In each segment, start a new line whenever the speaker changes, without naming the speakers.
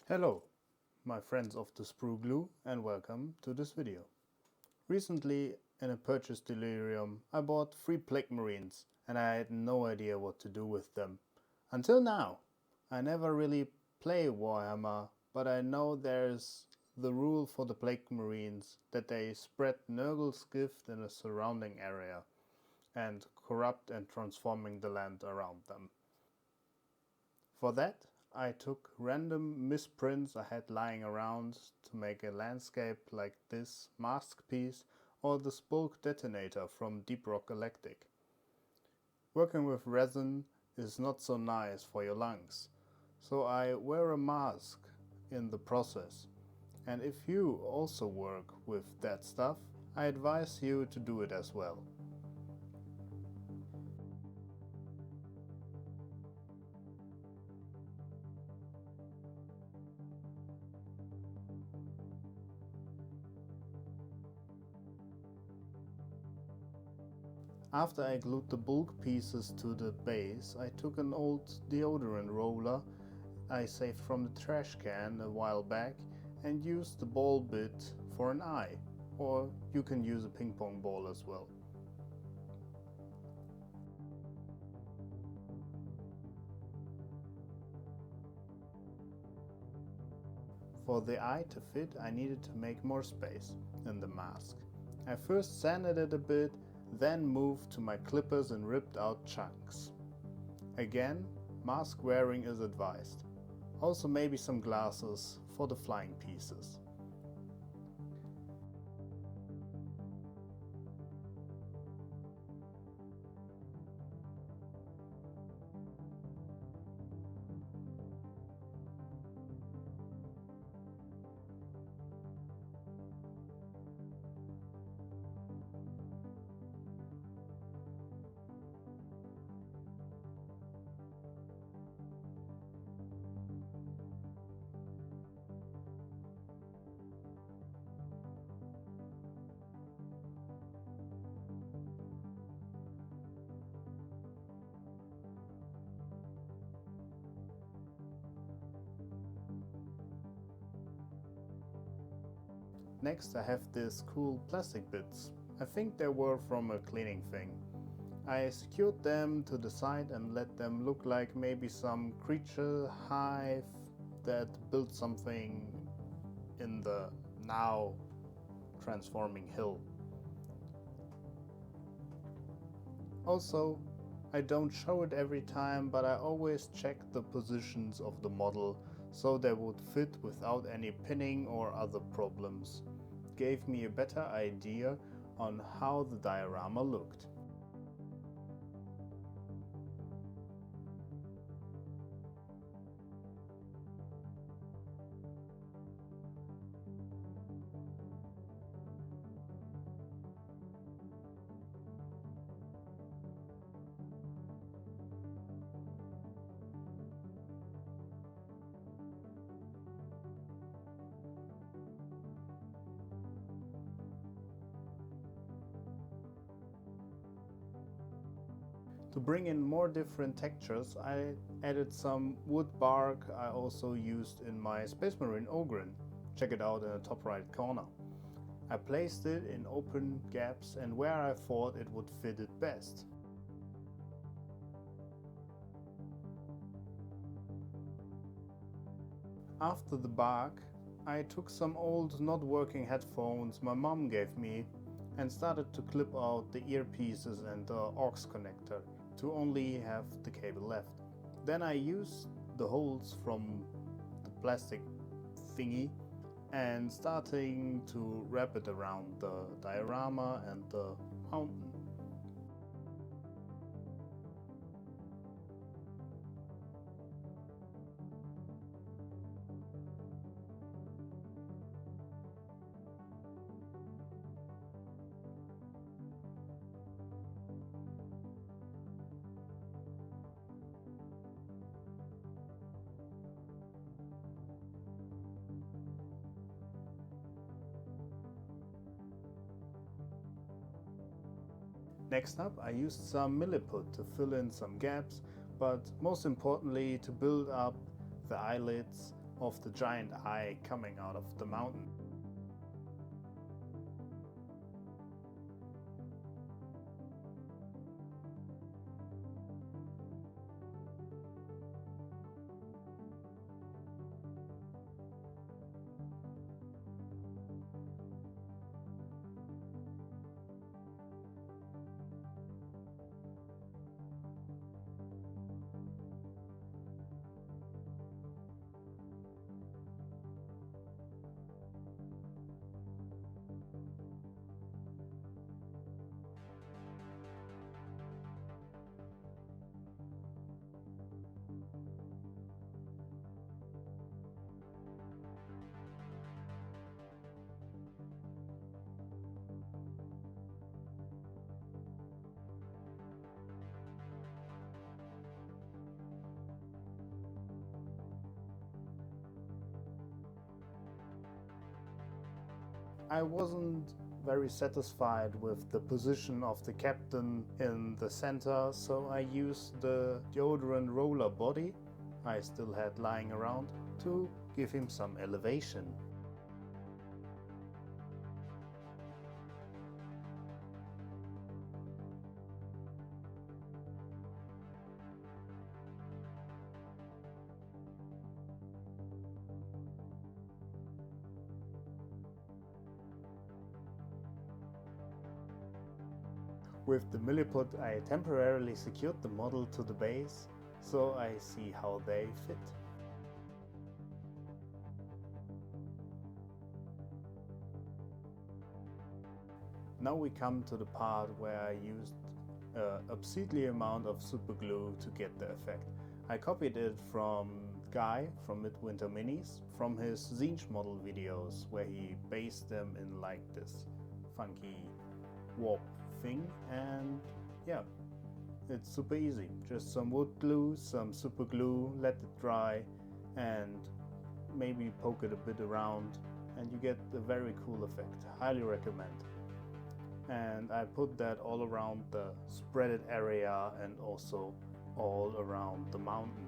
Hello, my friends of the Sprue Glue, and welcome to this video. Recently, in a purchase delirium, I bought 3 plague marines and I had no idea what to do with them. Until now! I never really play Warhammer, but I know there's the rule for the plague marines that they spread Nugles gift in a surrounding area and corrupt and transforming the land around them. For that, I took random misprints I had lying around to make a landscape like this mask piece or the spoke detonator from Deep Rock Galactic. Working with resin is not so nice for your lungs, so I wear a mask in the process. And if you also work with that stuff, I advise you to do it as well. After I glued the bulk pieces to the base, I took an old deodorant roller I saved from the trash can a while back and used the ball bit for an eye, or you can use a ping pong ball as well. For the eye to fit, I needed to make more space in the mask. I first sanded it a bit, then moved to my clippers and ripped out chunks. Again, mask wearing is advised. Also maybe some glasses for the flying pieces. Next I have these cool plastic bits. I think they were from a cleaning thing. I secured them to the side and let them look like maybe some creature hive that built something in the now transforming hill. Also, I don't show it every time, but I always check the positions of the model so they would fit without any pinning or other problems. It gave me a better idea on how the diorama looked. To bring in more different textures, I added some wood bark I also used in my Space Marine Ogren. Check it out in the top right corner. I placed it in open gaps and where I thought it would fit it best. After the bark, I took some old not working headphones my mom gave me and started to clip out the earpieces and the aux connector to only have the cable left. Then I used the holes from the plastic thingy and starting to wrap it around the diorama and the mountain. Next up, I used some Miliput to fill in some gaps, but most importantly to build up the eyelids of the giant eye coming out of the mountain. I wasn't very satisfied with the position of the captain in the center, so I used the deodorant roller body I still had lying around to give him some elevation. With the Miliput, I temporarily secured the model to the base, so I see how they fit. Now we come to the part where I used an obscenely amount of super glue to get the effect. I copied it from Guy from Midwinter Minis, from his Zinch model videos, where he based them in like this funky warp thing, and yeah, it's super easy. Just some wood glue, some super glue, let it dry, and maybe poke it a bit around, and you get a very cool effect. Highly recommend. And I put that all around the spreaded area and also all around the mountain.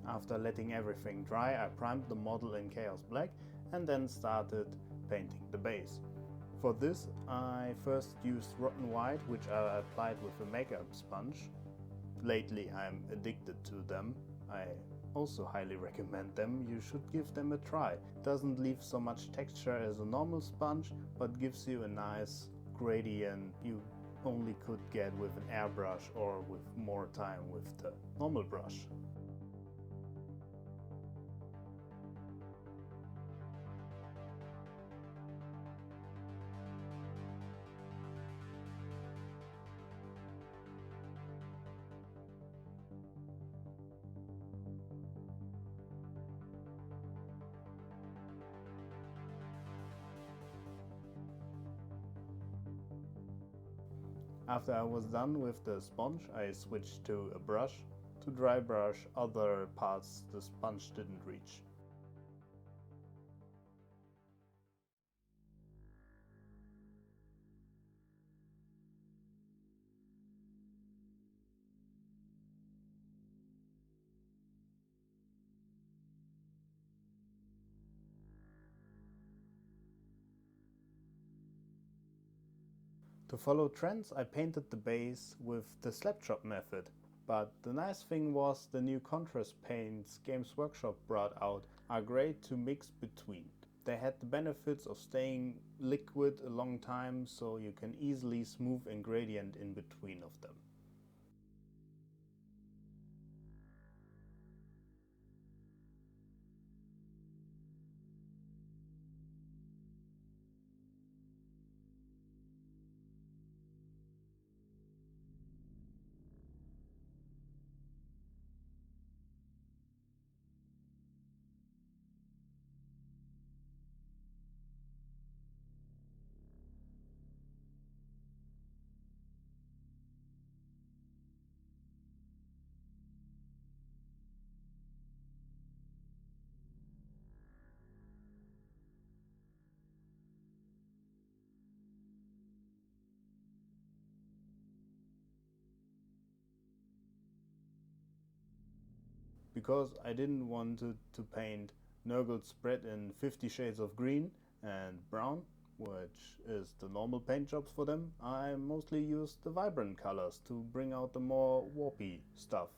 After letting everything dry, I primed the model in Chaos Black and then started painting the base. For this, I first used Rotten White, which I applied with a makeup sponge. Lately I'm addicted to them. I also highly recommend them. You should give them a try. Doesn't leave so much texture as a normal sponge, but gives you a nice gradient you only could get with an airbrush or with more time with the normal brush. After I was done with the sponge, I switched to a brush to dry brush other parts the sponge didn't reach. To follow trends, I painted the base with the slapshot method. But the nice thing was the new contrast paints Games Workshop brought out are great to mix between. They had the benefits of staying liquid a long time, so you can easily smooth and gradient in between of them. because I didn't want to paint Nugles spread in 50 shades of green and brown, which is the normal paint jobs for them, I mostly used the vibrant colors to bring out the more warpy stuff.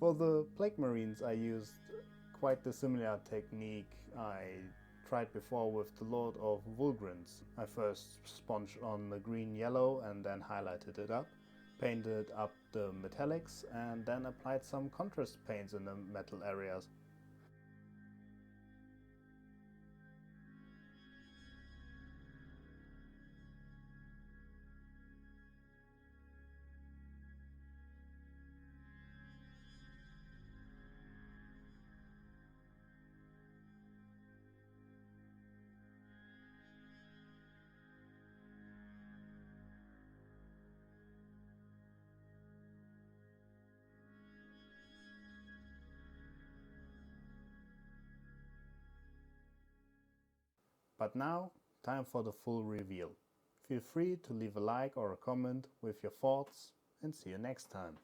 For the Plague Marines I used quite the similar technique I tried before with the Lord of Vulgrins. I first sponged on the green-yellow and then highlighted it up, painted up the metallics and then applied some contrast paints in the metal areas. But now, time for the full reveal. Feel free to leave a like or a comment with your thoughts and see you next time.